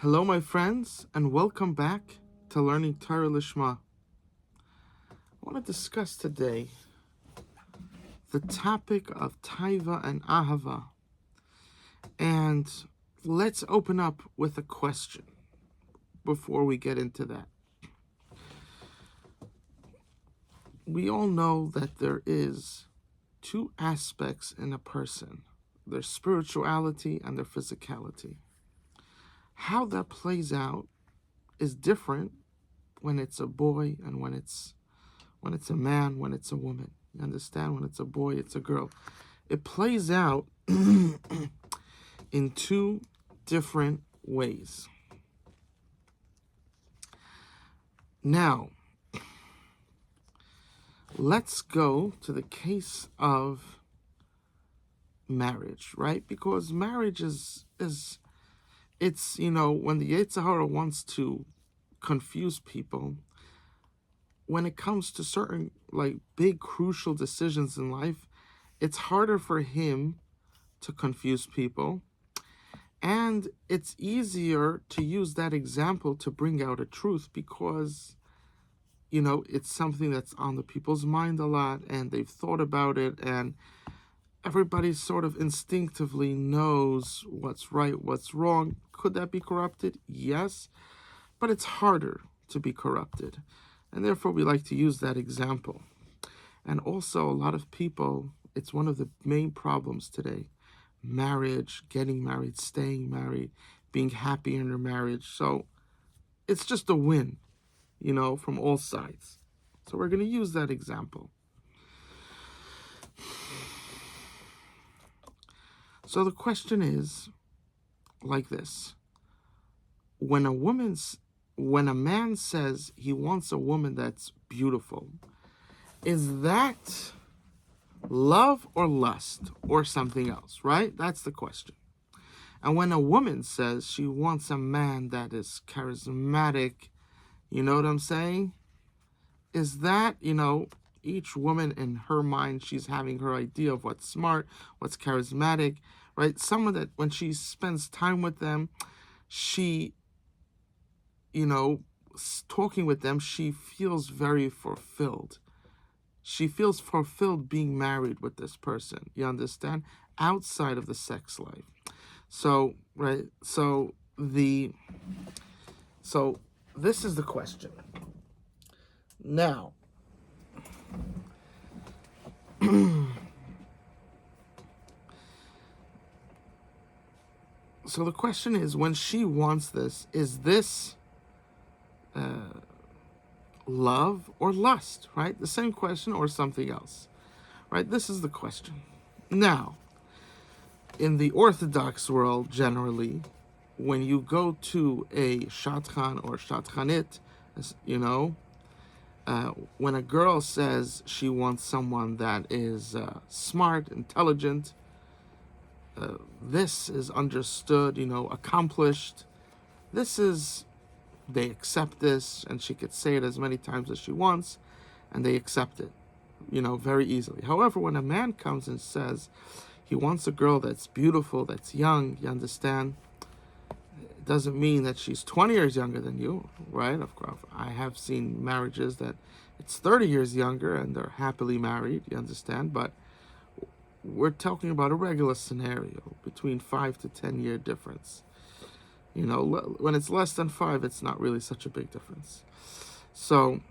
Hello, my friends, and welcome back to Learning Torah Lishma. I want to discuss today the topic of Taiva and Ahava. And let's open up with a question before we get into that. We all know that there is two aspects in a person, their spirituality and their physicality. How that plays out is different when it's a boy and when it's a man, when it's a woman. You understand? When it's a boy, it's a girl. It plays out in two different ways. Now, let's go to the case of marriage, right? Because marriage is it's, when the Yetzer Hara wants to confuse people, when it comes to certain big crucial decisions in life, it's harder for him to confuse people, and it's easier to use that example to bring out a truth because it's something that's on the people's mind a lot and they've thought about it, and everybody sort of instinctively knows what's right, what's wrong. Could that be corrupted? Yes, but it's harder to be corrupted. And therefore, we like to use that example. And also, a lot of people, it's one of the main problems today. Marriage, getting married, staying married, being happy in your marriage. So it's just a win, from all sides. So we're going to use that example. So the question is like this. When a man says he wants a woman that's beautiful, is that love or lust or something else, right? That's the question. And when a woman says she wants a man that is charismatic, you know what I'm saying? Is that, each woman in her mind, she's having her idea of what's smart, what's charismatic, right? Someone that when she spends time with them, she, talking with them, she feels very fulfilled. She feels fulfilled being married with this person. You understand? Outside of the sex life. So, right? So this is the question. Now, so the question is, when she wants this, is this love or lust, right? The same question or something else, right? This is the question. Now, in the Orthodox world, generally, when you go to a shadchan or shadchanit, when a girl says she wants someone that is smart, intelligent, this is understood, accomplished. They accept this, and she could say it as many times as she wants, and they accept it, very easily. However, when a man comes and says he wants a girl that's beautiful, that's young, you understand, it doesn't mean that she's 20 years younger than you, right? Of course, I have seen marriages that it's 30 years younger and they're happily married, you understand, but we're talking about a regular scenario between 5 to 10 year difference. When it's less than 5, it's not really such a big difference. So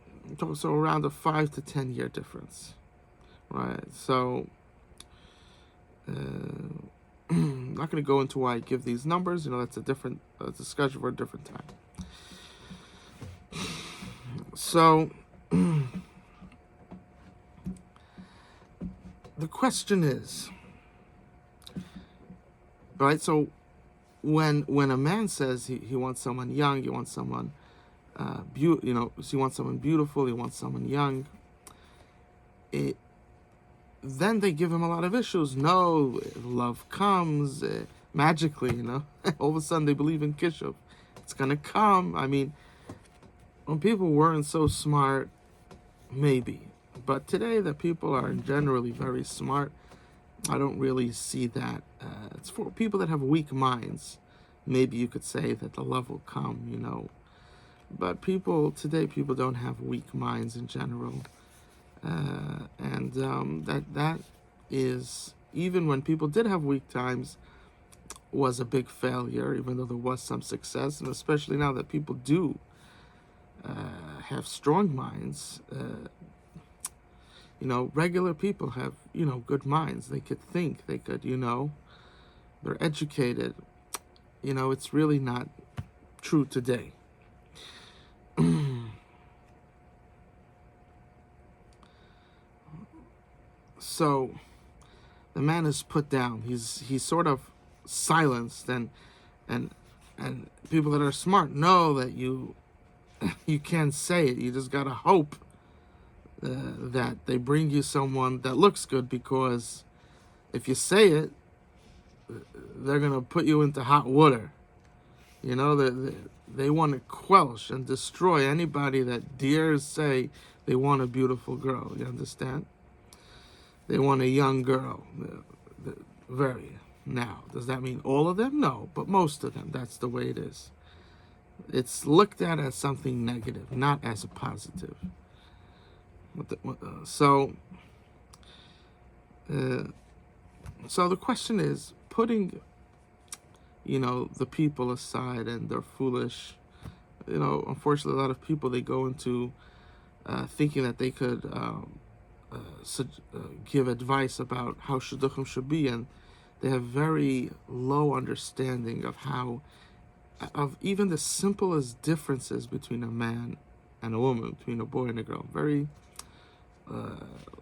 around a 5 to 10 year difference, right? So I'm not going to go into why I give these numbers. That's a different discussion for a different time. So the question is, right? So when a man says he wants someone young, he wants someone he wants someone beautiful, he wants someone young, then they give him a lot of issues. No, love comes magically, all of a sudden they believe in Kishuv. It's gonna come. I mean, when people weren't so smart, maybe, but today that people are generally very smart, I don't really see that. It's for people that have weak minds. maybe you could say that the love will come, you know. But today, people don't have weak minds in general. And that is, even when people did have weak times, was a big failure, even though there was some success. And especially now that people do have strong minds, you know, regular people have, you know, good minds. They could think, they could, you know, they're educated. You know, it's really not true today. So the man is put down. He's sort of silenced, and people that are smart know that you can't say it. You just gotta hope that they bring you someone that looks good, because if you say it, they're gonna put you into hot water. You know, they want to quelch and destroy anybody that dares say they want a beautiful girl. You understand? They want a young girl. Very. Now, does that mean all of them? No, but most of them. That's the way it is. It's looked at as something negative, not as a positive. So the question is, putting, you know, the people aside and their foolish, you know, unfortunately, a lot of people, they go into thinking that they could give advice about how shidduchim should be, and they have very low understanding of even the simplest differences between a man and a woman, between a boy and a girl. Very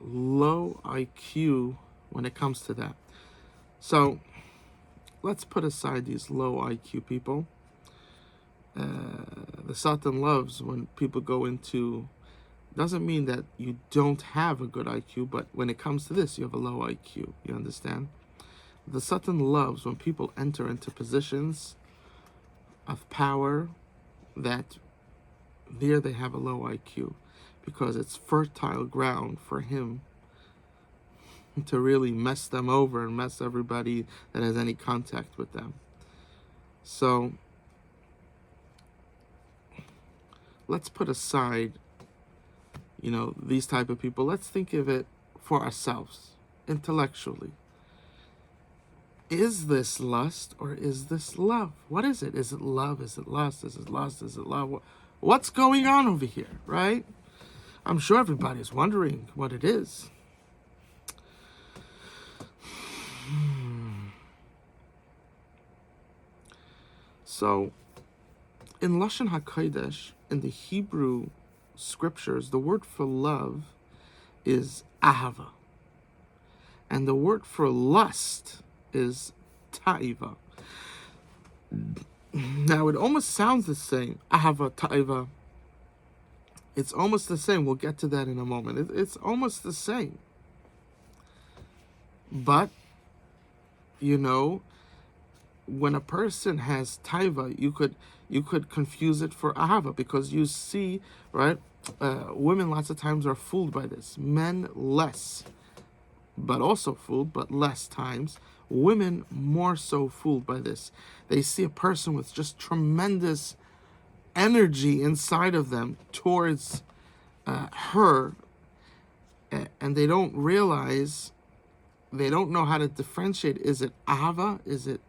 low IQ when it comes to that. So let's put aside these low IQ people. The Satan loves when people go into, doesn't mean that you don't have a good IQ, but when it comes to this, you have a low IQ. You understand? The Satan loves when people enter into positions of power that there they have a low IQ, because it's fertile ground for him to really mess them over and mess everybody that has any contact with them. So let's put aside, you know, these type of people. Let's think of it for ourselves, intellectually. Is this lust or is this love? What is it? Is it love? Is it lust? Is it lust? Is it love? What's going on over here, right? I'm sure everybody's wondering what it is. So, in Lashon HaKodesh, in the Hebrew scriptures, the word for love is ahava. And the word for lust is ta'iva. Now, it almost sounds the same. Ahava, ta'iva. It's almost the same. We'll get to that in a moment. It's almost the same. But, you know, when a person has taiva, you could confuse it for ahava, because you see, right? Women lots of times are fooled by this. Men less, but also fooled, but less times. Women more so fooled by this. They see a person with just tremendous energy inside of them towards her, and they don't realize, they don't know how to differentiate. Is it ahava? Is it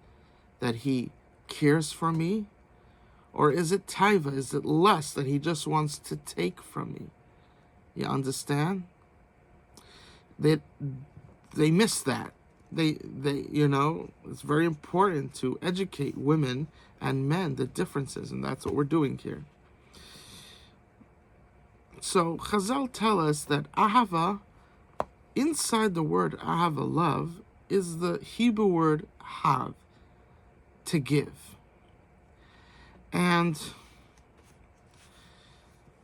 that he cares for me? Or is it taiva? Is it lust, that he just wants to take from me? You understand? They miss that. They you know, it's very important to educate women and men the differences, and that's what we're doing here. So Chazal tell us that ahava, inside the word ahava, love, is the Hebrew word hav, to give. And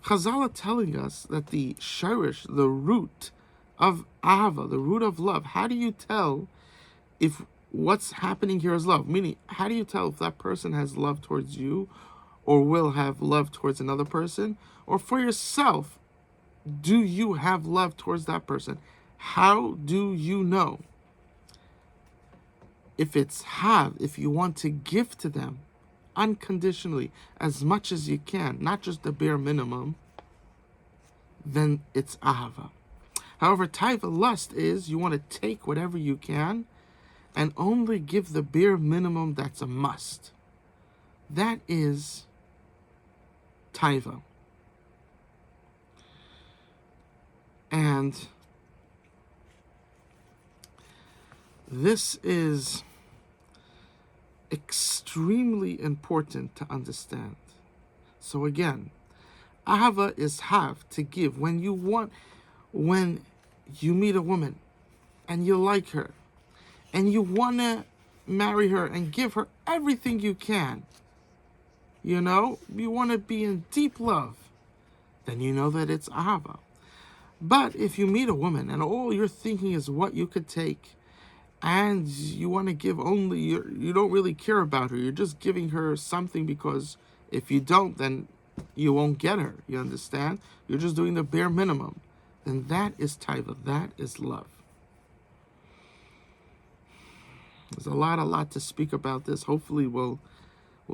Chazal are telling us that the shirish, the root of ahava, the root of love, how do you tell if what's happening here is love? Meaning, how do you tell if that person has love towards you, or will have love towards another person, or for yourself? Do you have love towards that person? How do you know? If it's have, if you want to give to them, unconditionally as much as you can, not just the bare minimum, then it's ahava. However, taiva, lust, is you want to take whatever you can and only give the bare minimum that's a must. That is taiva. And this is extremely important to understand. So again, ahava is have, to give. When you meet a woman and you like her and you want to marry her and give her everything you can, you want to be in deep love, then you know that it's ahava. But if you meet a woman and all you're thinking is what you could take, and you want to give only, you don't really care about her, you're just giving her something because if you don't, then you won't get her, you understand? You're just doing the bare minimum. Then that is taiva, that is love. There's a lot to speak about this. Hopefully we'll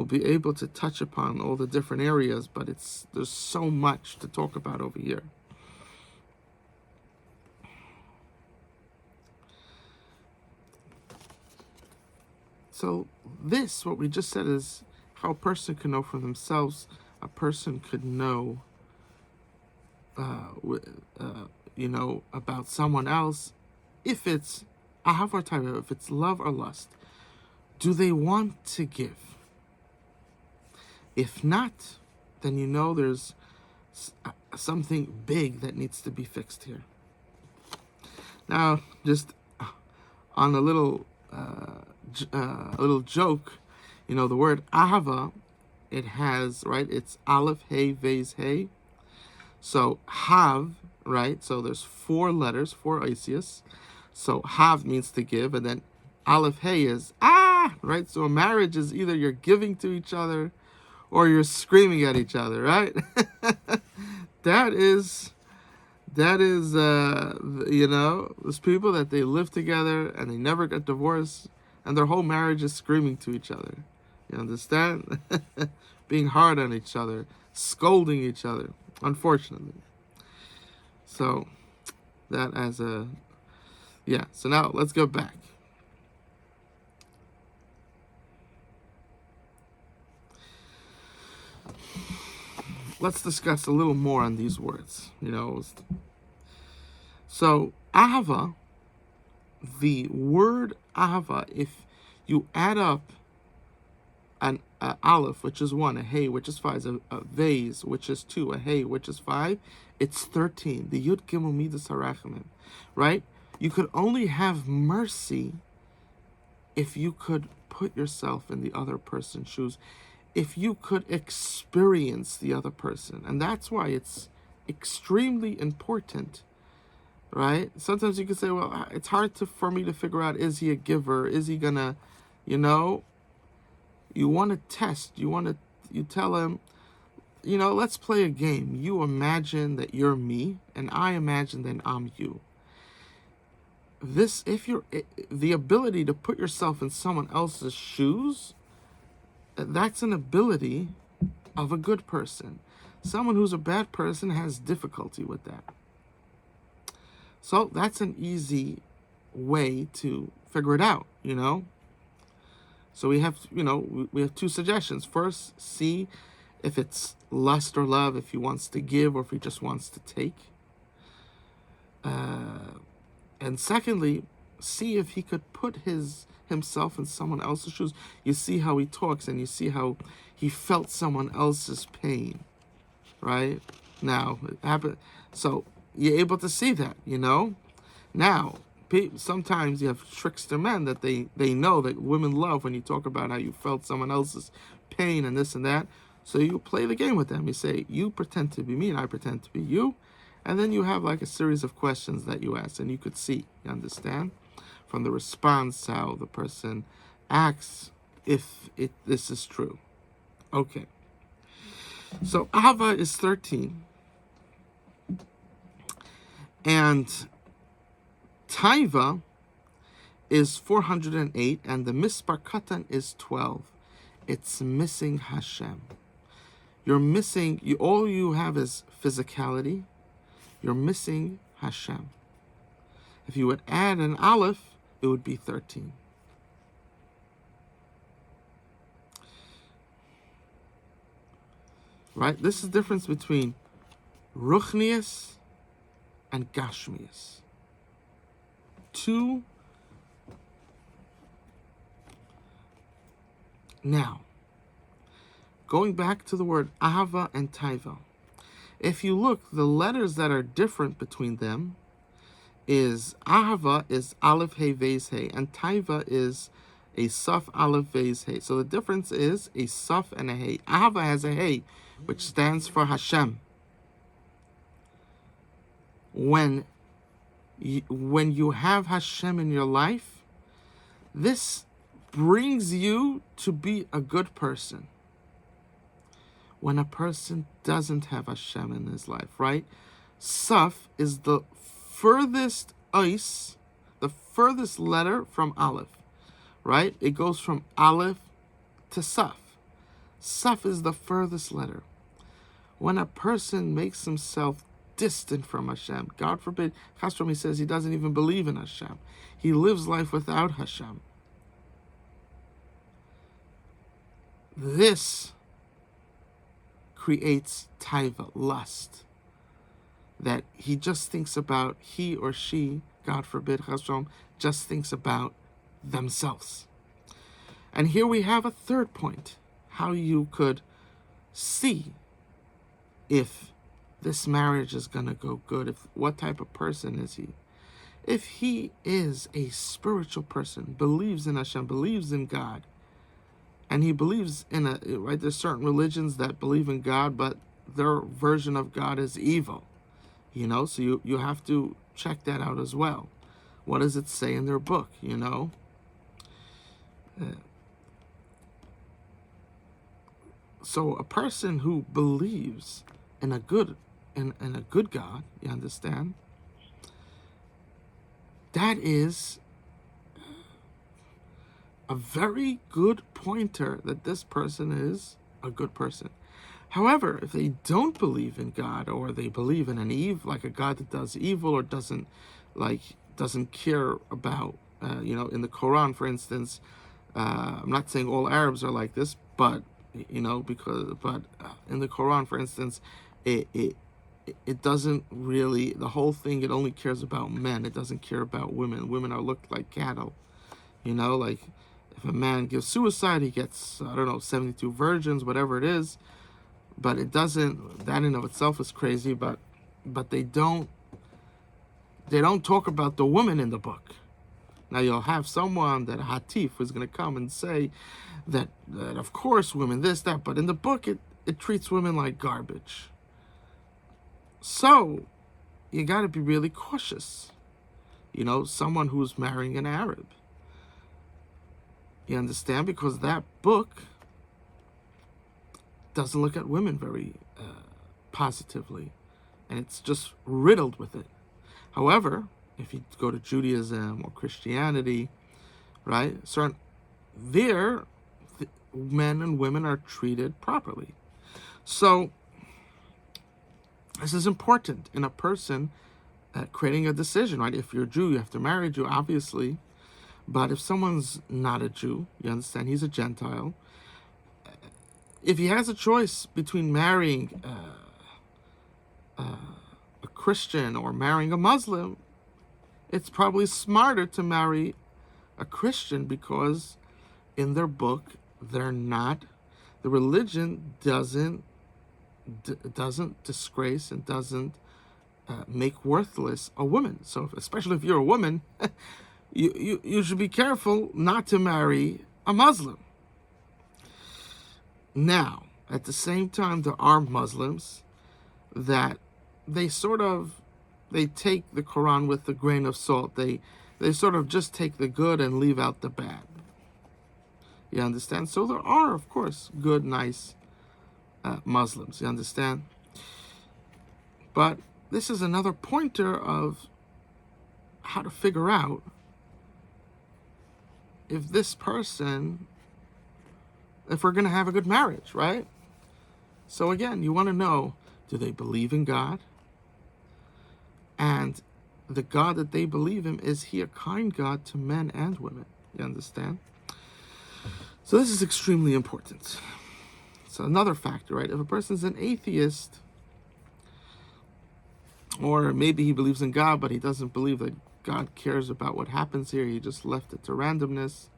be able to touch upon all the different areas, but there's so much to talk about over here. So what we just said, is how a person can know for themselves. A person could know, about someone else, if it's ahava or taiva, if it's love or lust. Do they want to give? If not, then there's something big that needs to be fixed here. Now, just on a little joke, the word ahava, it has, right, it's aleph, hey, vez, hey. So have, right, so there's 4 letters, 4 isius. So have means to give, and then aleph, hey is right? So a marriage is either you're giving to each other or you're screaming at each other, right? that is there's people that they live together and they never get divorced, and their whole marriage is screaming to each other. You understand? Being hard on each other, scolding each other, unfortunately. So that as a, so now let's go back. Let's discuss a little more on these words. So ahava, the word ahava, if you add up an aleph, which is 1, a hey, which is 5, a vez, which is 2, a hey, which is 5, it's 13. The yud gimel midas harachamim, right? You could only have mercy if you could put yourself in the other person's shoes, if you could experience the other person. And that's why it's extremely important, right? Sometimes you could say, well, it's hard for me to figure out, is he a giver? Is he gonna, you want to test, you tell him, let's play a game. You imagine that you're me, and I imagine that I'm you. The ability to put yourself in someone else's shoes, that's an ability of a good person. Someone who's a bad person has difficulty with that. So that's an easy way to figure it out, So we have, we have 2 suggestions. First, see if it's lust or love, if he wants to give or if he just wants to take. And secondly, see if he could put himself in someone else's shoes. You see how he talks, and you see how he felt someone else's pain, right? Now, it happened. So you're able to see that, Now, sometimes you have trickster men that they know that women love when you talk about how you felt someone else's pain and this and that. So you play the game with them. You say, you pretend to be me and I pretend to be you. And then you have like a series of questions that you ask, and you could see, you understand, from the response how the person acts, if this is true. Okay. So ahava is 13. And taiva is 408, and the mispar katan is 12. it's missing Hashem. You're missing, all you have is physicality. You're missing Hashem. If you would add an aleph, it would be 13. Right? This is the difference between ruchnius and gashmius. Two. Now, going back to the word ahava and taiva. If you look, the letters that are different between them is ahava is aleph hey vez hey, and taiva is a suf aleph vez hey. So the difference is a suf and a hey. Ahava has a hey, which stands for Hashem. When you have Hashem in your life, this brings you to be a good person. When a person doesn't have Hashem in his life, right? Saf is the furthest ice, the furthest letter from Aleph, right? It goes from Aleph to Saf. Saf is the furthest letter. When a person makes himself distant from Hashem, God forbid, Chasrom, says he doesn't even believe in Hashem. He lives life without Hashem. This creates taiva, lust, that he just thinks about, he or she, God forbid, Chasrom, just thinks about themselves. And here we have a third point, how you could see if this marriage is going to go good, what type of person is he. If he is a spiritual person, believes in Hashem, believes in God, and he believes in right, there's certain religions that believe in God, but their version of God is evil, so you have to check that out as well. What does it say in their book, So a person who believes in a good God, you understand, that is a very good pointer that this person is a good person. However, if they don't believe in God, or they believe in an evil, like a God that does evil, or doesn't care about, in the Quran, for instance, I'm not saying all Arabs are like this, but in the Quran, for instance, it doesn't really, the whole thing, it only cares about men. It doesn't care about women. Women are looked like cattle. Like if a man gives suicide, he gets, 72 virgins, whatever it is. But it doesn't, that in of itself is crazy, but they don't talk about the woman in the book. Now you'll have someone, that Hatif, who's going to come and say that of course women this, that, but in the book it treats women like garbage. So you got to be really cautious. Someone who's marrying an Arab. You understand? Because that book doesn't look at women very positively, and it's just riddled with it. However, if you go to Judaism or Christianity, right, men and women are treated properly. So this is important in a person creating a decision, right? If you're a Jew, you have to marry a Jew, obviously. But if someone's not a Jew, you understand, he's a Gentile. If he has a choice between marrying a Christian or marrying a Muslim, it's probably smarter to marry a Christian, because in their book, the religion doesn't disgrace and doesn't make worthless a woman. So especially if you're a woman, you should be careful not to marry a Muslim. Now, at the same time, there are Muslims that they take the Quran with a grain of salt. They sort of just take the good and leave out the bad. You understand? So there are, of course, good, nice Muslims. You understand? But this is another pointer of how to figure out if this person if we're going to have a good marriage, right? So again, you want to know, do they believe in God? And the God that they believe in, is he a kind God to men and women? You understand? So this is extremely important. So another factor, right? If a person's an atheist, or maybe he believes in God, but he doesn't believe that God cares about what happens here, he just left it to randomness,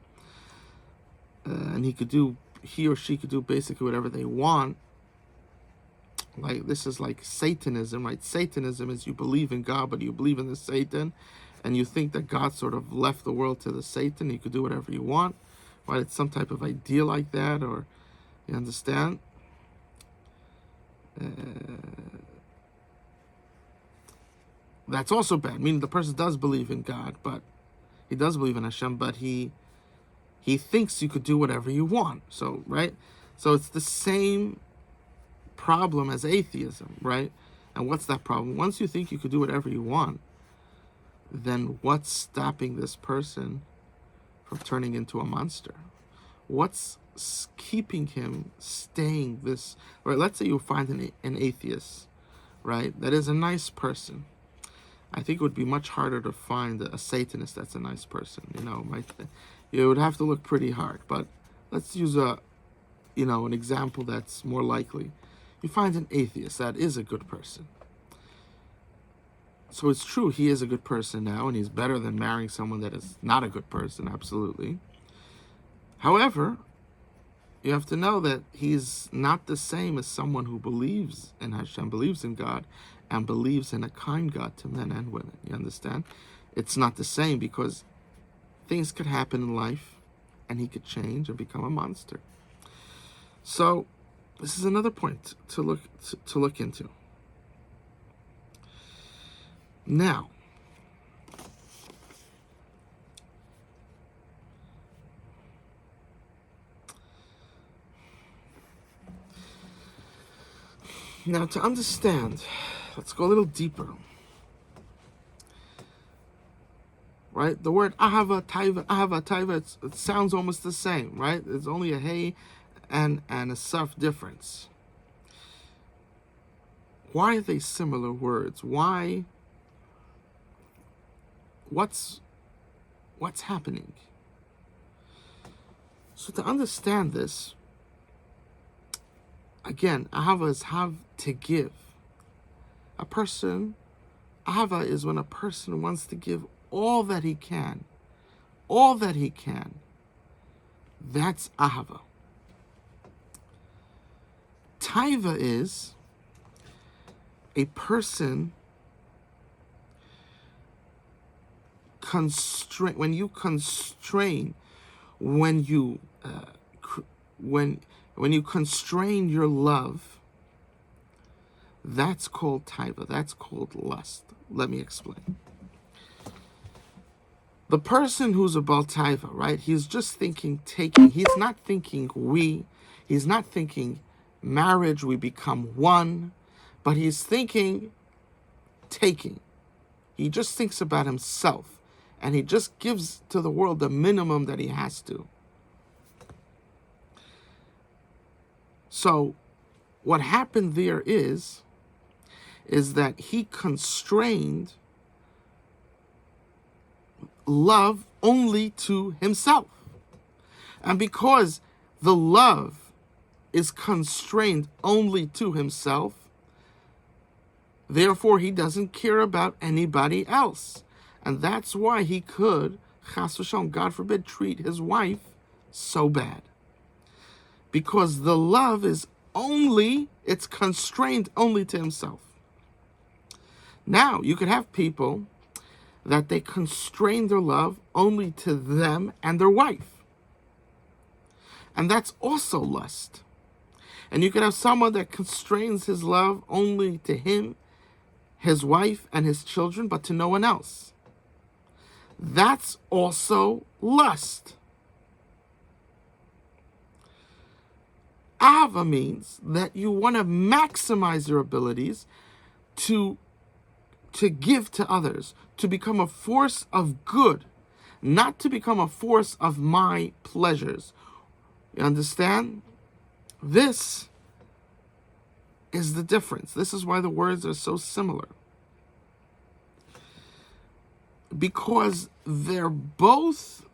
and he or she could do basically whatever they want. Like, this is like Satanism, right? Satanism is you believe in God, but you believe in the Satan, and you think that God sort of left the world to the Satan. You could do whatever you want, right? It's some type of idea like that, or you understand? That's also bad. Meaning the person does believe in God, but he does believe in Hashem, but he thinks you could do whatever you want. So, right? So it's the same problem as atheism, right? And what's that problem? Once you think you could do whatever you want, then what's stopping this person from turning into a monster? What's keeping him staying this, right? Let's say you find an atheist, right? That is a nice person. I think it would be much harder to find a Satanist that's a nice person. You would have to look pretty hard. But let's use an example that's more likely. You find an atheist that is a good person. So it's true, he is a good person now, and he's better than marrying someone that is not a good person, absolutely. However, you have to know that he's not the same as someone who believes in Hashem, believes in God, and believes in a kind God to men and women. You understand? It's not the same, because things could happen in life, and he could change and become a monster. So this is another point to look into. Now, to understand, let's go a little deeper. Right? The word ahava, taiva, it sounds almost the same, right? There's only a hey and a saf difference. Why are they similar words? Why? What's happening? So to understand this, again, ahava is have to give. Ahava is when a person wants to give all that he can. All that he can. That's ahava. Taiva is a person when you constrain your love, that's called taiva, that's called lust. Let me explain. The person who's about taiva, right, he's just thinking taking. He's not thinking he's not thinking marriage, we become one, but he's thinking taking. He just thinks about himself. And he just gives to the world the minimum that he has to. So what happened there is that he constrained love only to himself. And because the love is constrained only to himself, therefore he doesn't care about anybody else. And that's why he could, chas v'shalom, God forbid, treat his wife so bad. Because the love is it's constrained only to himself. Now, you could have people that they constrain their love only to them and their wife. And that's also lust. And you could have someone that constrains his love only to him, his wife, and his children, but to no one else. That's also lust. Ahava means that you want to maximize your abilities to give to others, to become a force of good, not to become a force of my pleasures. You understand? This is the difference. This is why the words are so similar. Because they're both,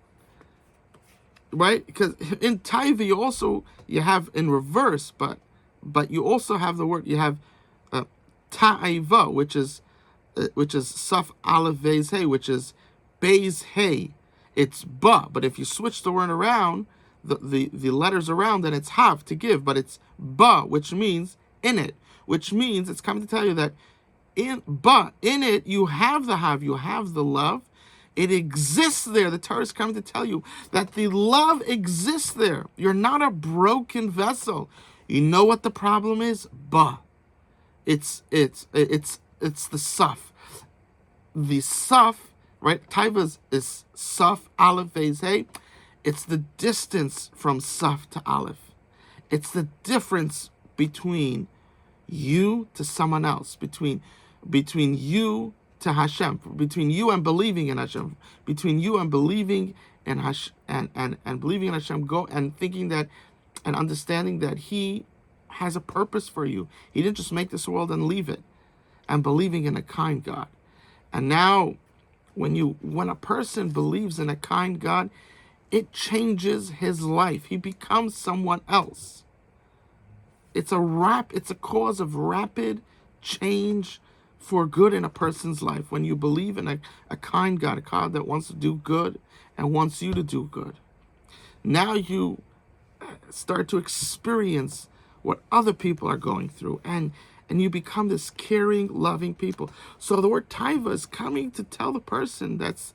right? Because in Taiva you have in reverse, but you also have the word, you have Ta'iva, which is Saf Aleph Vez Hey, which is Beis Hey. It's Ba, but if you switch the word around, the letters around, then it's Hav, to give, but it's Ba, which means in it, which means it's coming to tell you that in it you have the Hav, you have the love. It exists there. The Torah is coming to tell you that the love exists there. You're not a broken vessel. You know what the problem is? It's the Saf. The Saf, right? Taiva is Saf, Aleph, Vez, Hey. It's the distance from Saf to Aleph. It's the difference between you to someone else, between you to Hashem, between you and believing in Hashem, between you and believing in Hashem, and believing in Hashem, go and thinking that, and understanding that He has a purpose for you. He didn't just make this world and leave it, and believing in a kind God. And now, when a person believes in a kind God, it changes his life. He becomes someone else. It's a cause of rapid change for good in a person's life. When you believe in a kind God, a God that wants to do good and wants you to do good, now you start to experience what other people are going through, and you become this caring, loving people. So the word Taiva is coming to tell the person that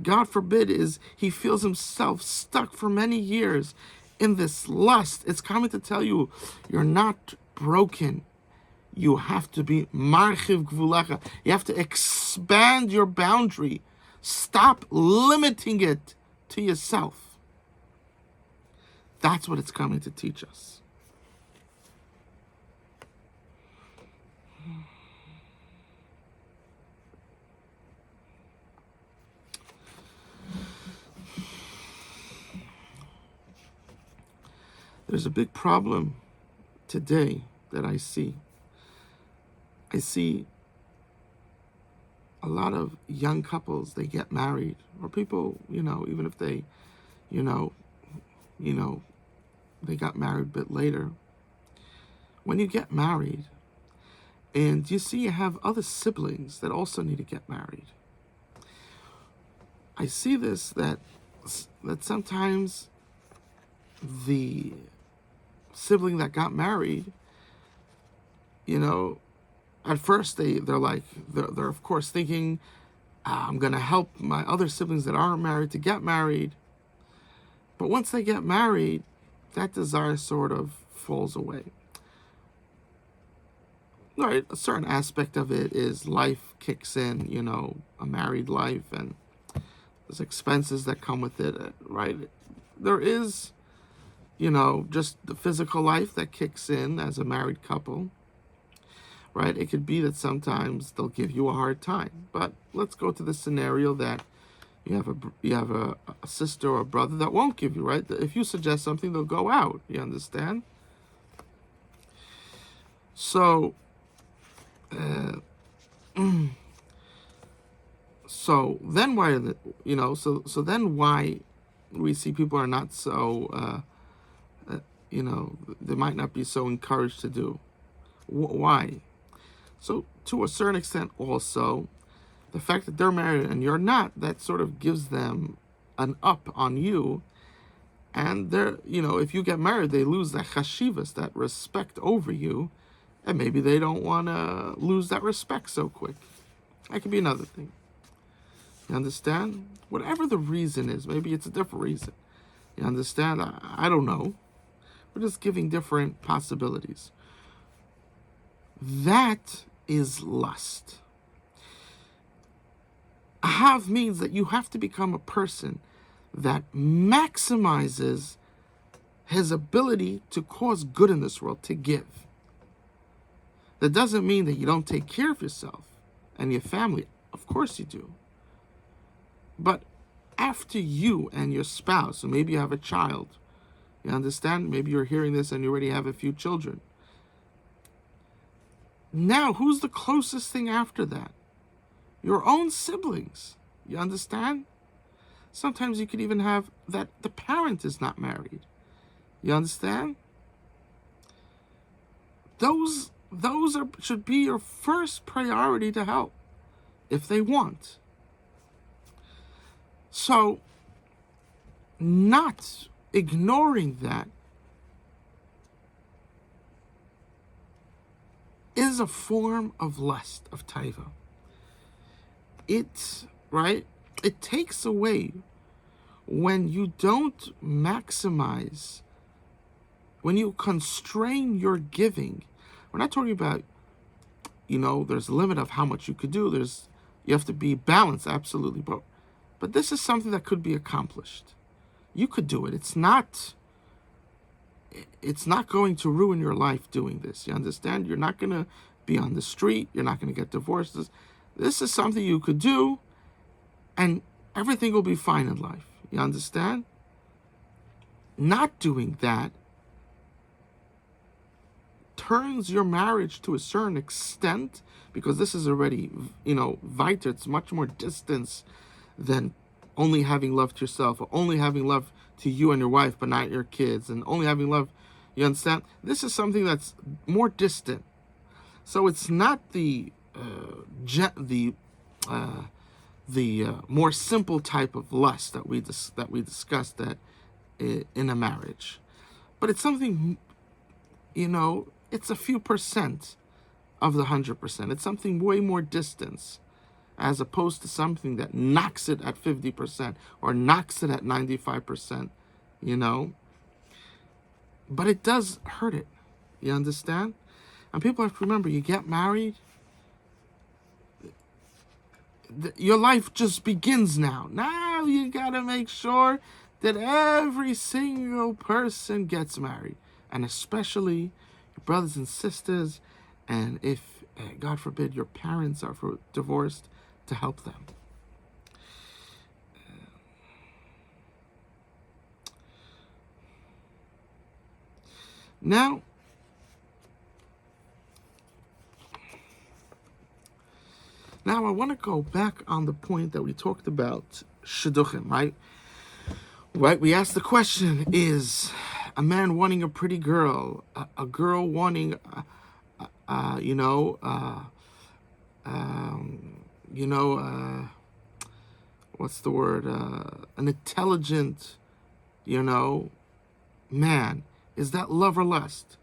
God forbid he feels himself stuck for many years in this lust. It's coming to tell you you're not broken. You have to be marchiv gvulecha. You have to expand your boundary. Stop limiting it to yourself. That's what it's coming to teach us. There's a big problem today that I see. I see a lot of young couples, they get married, or people, even if they, they got married a bit later. When you get married, and you see you have other siblings that also need to get married, I see this, that sometimes the sibling that got married, at first they're of course thinking, I'm going to help my other siblings that aren't married to get married. But once they get married, that desire sort of falls away. Right, a certain aspect of it is life kicks in, a married life, and there's expenses that come with it, right? There is, just the physical life that kicks in as a married couple, right? It could be that sometimes they'll give you a hard time. But let's go to the scenario that you have a sister or a brother that won't give you, right? If you suggest something, they'll go out. You understand? So, so then why, so then why we see people are not so, they might not be so encouraged to do. Why? So to a certain extent also, the fact that they're married and you're not, that sort of gives them an up on you. And they're, if you get married, they lose that chashivas, that respect over you. And maybe they don't want to lose that respect so quick. That could be another thing. You understand? Whatever the reason is, maybe it's a different reason. You understand? I don't know. We're just giving different possibilities. That is lust. Ahav means that you have to become a person that maximizes his ability to cause good in this world, to give. That doesn't mean that you don't take care of yourself and your family. Of course you do. But after you and your spouse, or maybe you have a child, You understand? Maybe you're hearing this and you already have a few children. Now, who's the closest thing after that? Your own siblings. You understand? Sometimes you could even have that the parent is not married. You understand? Those should be your first priority to help if they want. So, not ignoring that is a form of lust, of taiva. It takes away when you don't maximize, when you constrain your giving. We're not talking about, there's a limit of how much you could do. You have to be balanced, absolutely. But this is something that could be accomplished. You could do it. It's not going to ruin your life doing this. You understand? You're not going to be on the street. You're not going to get divorced. This is something you could do, and everything will be fine in life. You understand? Not doing that turns your marriage to a certain extent, because this is already, weiter. It's much more distance than only having love to yourself, or only having love to you and your wife, but not your kids, and only having love. You understand? This is something that's more distant. So it's not the more simple type of lust that we discussed that in a marriage, but it's something, it's a few percent of the 100%. It's something way more distance, as opposed to something that knocks it at 50% or knocks it at 95%. But it does hurt it. You understand? And people have to remember, you get married, your life just begins now. Now you gotta make sure that every single person gets married, and especially your brothers and sisters, and if, God forbid, your parents are divorced, to help them. Now, I want to go back on the point that we talked about shidduchim, right? Right? We asked the question: is a man wanting a pretty girl, a girl wanting, what's the word? An intelligent, man. Is that love or lust?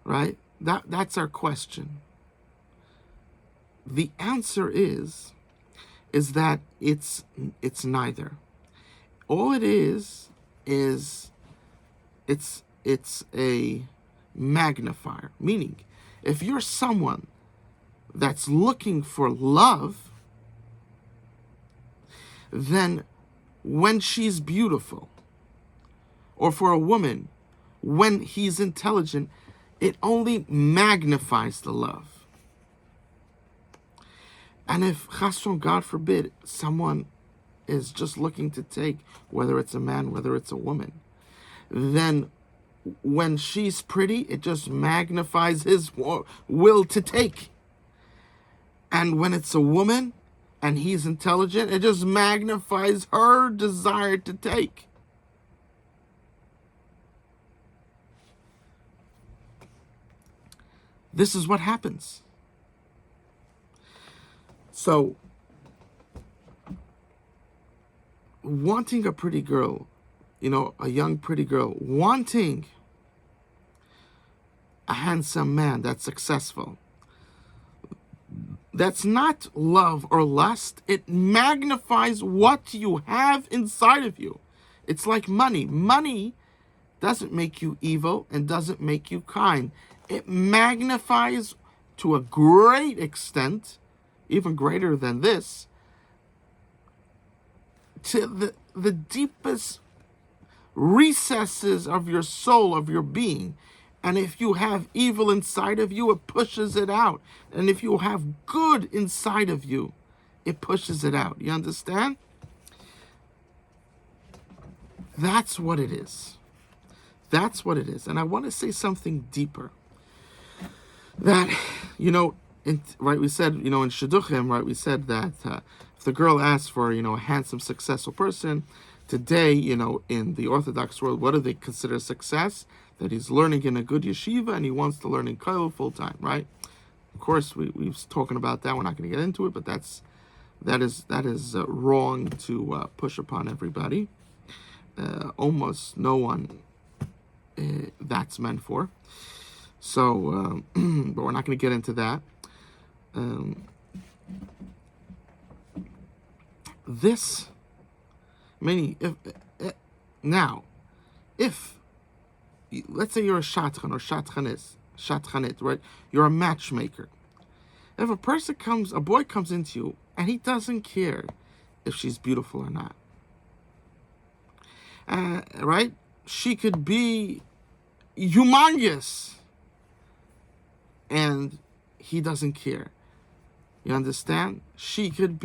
Right? That's our question. The answer is that it's neither. All it is it's a magnifier. Meaning, if you're someone that's looking for love, then when she's beautiful, or for a woman, when he's intelligent, it only magnifies the love. And if, chasron, God forbid, someone is just looking to take, whether it's a man, whether it's a woman, then when she's pretty, it just magnifies his will to take. And when it's a woman and he's intelligent, it just magnifies her desire to take. This is what happens. So, wanting a pretty girl, a young pretty girl, wanting a handsome man that's successful, that's not love or lust. It magnifies what you have inside of you. It's like money. Money doesn't make you evil and doesn't make you kind. It magnifies to a great extent, even greater than this, to the deepest recesses of your soul, of your being. And if you have evil inside of you, it pushes it out. And if you have good inside of you, it pushes it out. You understand? That's what it is. That's what it is. And I want to say something deeper. That, you know, right, we said, you know, in Shidduchim, right, we said that if the girl asks for, you know, a handsome, successful person, today, you know, in the Orthodox world, what do they consider success? That he's learning in a good yeshiva and he wants to learn in kollel full time, right? Of course, we've spoken about that. We're not going to get into it, but that is wrong to push upon everybody. Almost no one that's meant for. So, but we're not going to get into that. This, meaning, if let's say you're a shatchan or shatchanit, right? You're a matchmaker. If a boy comes into you and he doesn't care if she's beautiful or not, right? She could be humongous, and he doesn't care. You understand? She could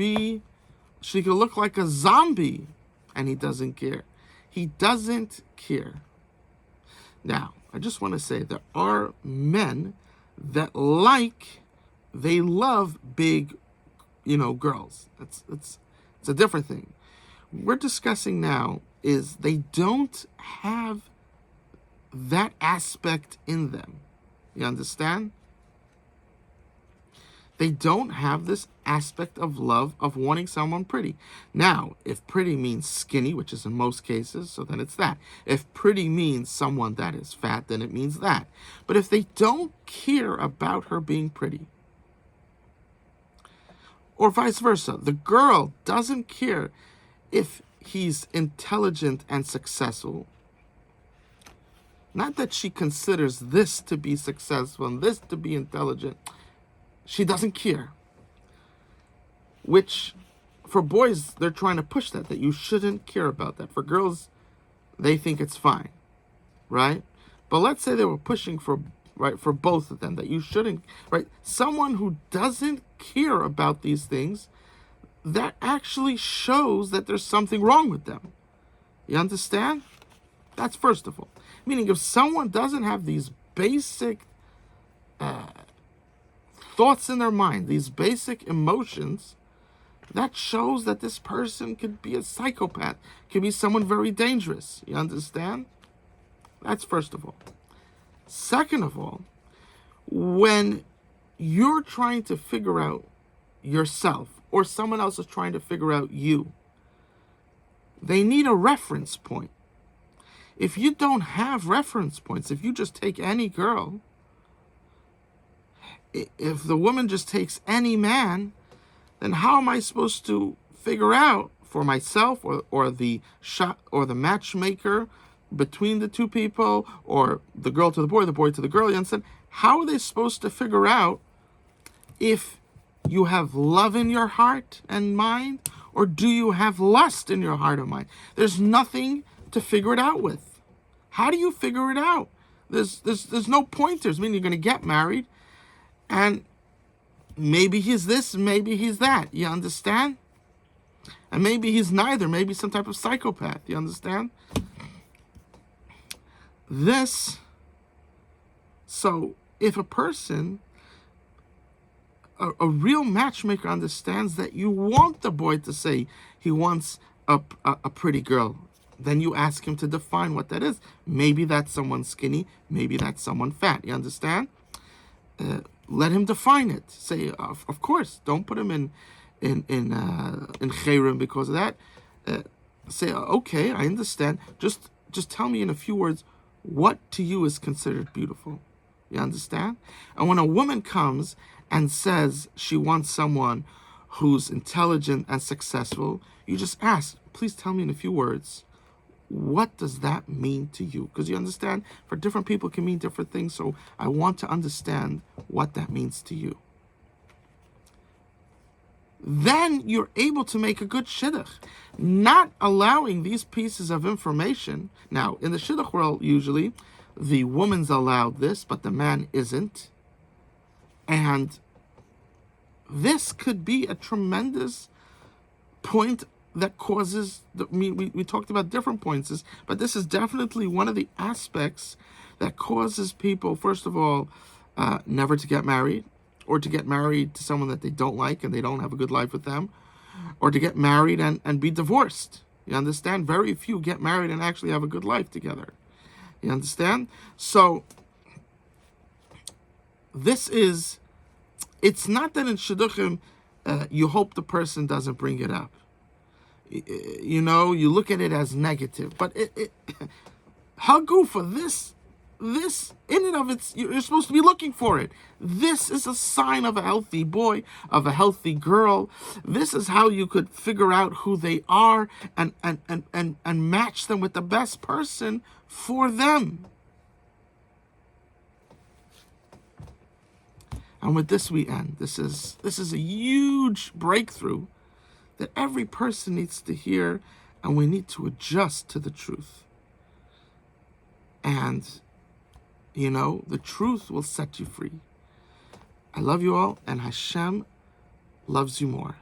look like a zombie, and he doesn't care. He doesn't care. Now, I just want to say there are men that they love big, you know, girls. It's a different thing. We're discussing now is they don't have that aspect in them. You understand? They don't have this aspect of love of wanting someone pretty. Now, if pretty means skinny, which is in most cases, so then it's that. If pretty means someone that is fat, then it means that. But if they don't care about her being pretty, or vice versa, the girl doesn't care if he's intelligent and successful, not that she considers this to be successful and this to be intelligent, she doesn't care. Which, for boys, they're trying to push that you shouldn't care about that. For girls, they think it's fine, right? But let's say they were pushing for both of them, that you shouldn't, right? Someone who doesn't care about these things, that actually shows that there's something wrong with them. You understand? That's first of all. Meaning, if someone doesn't have these basic thoughts in their mind, these basic emotions, that shows that this person could be a psychopath, could be someone very dangerous. You understand? That's first of all. Second of all, when you're trying to figure out yourself, or someone else is trying to figure out you, they need a reference point. If you don't have reference points, if you just take any girl, if the woman just takes any man, then how am I supposed to figure out for myself or the matchmaker between the two people, or the girl to the boy to the girl, you understand? How are they supposed to figure out if you have love in your heart and mind, or do you have lust in your heart and mind? There's nothing to figure it out with. How do you figure it out? There's no pointers. I mean, you're going to get married, and maybe he's this, maybe he's that. You understand? And maybe he's neither. Maybe some type of psychopath. You understand? So if a person, a real matchmaker understands that you want the boy to say he wants a pretty girl, then you ask him to define what that is. Maybe that's someone skinny, maybe that's someone fat. You understand? Let him define it. Say, of course, don't put him in chayrim because of that. Say, okay, I understand. Just tell me in a few words what to you is considered beautiful. You understand? And when a woman comes and says she wants someone who's intelligent and successful, you just ask, please tell me in a few words, what does that mean to you? Because you understand, for different people it can mean different things, so I want to understand what that means to you. Then you're able to make a good shidduch. Not allowing these pieces of information. Now, in the shidduch world, usually, the woman's allowed this, but the man isn't. And this could be a tremendous point that causes, we talked about different points, but this is definitely one of the aspects that causes people, first of all, never to get married, or to get married to someone that they don't like and they don't have a good life with them, or to get married and be divorced. You understand? Very few get married and actually have a good life together. You understand? So this is, it's not that in shidduchim you hope the person doesn't bring it up. You know, you look at it as negative, but hagu for this in and of it's, you're supposed to be looking for it. This is a sign of a healthy boy, of a healthy girl. This is how you could figure out who they are and match them with the best person for them. And with this we end. This is a huge breakthrough that every person needs to hear, and we need to adjust to the truth. And, you know, the truth will set you free. I love you all, and Hashem loves you more.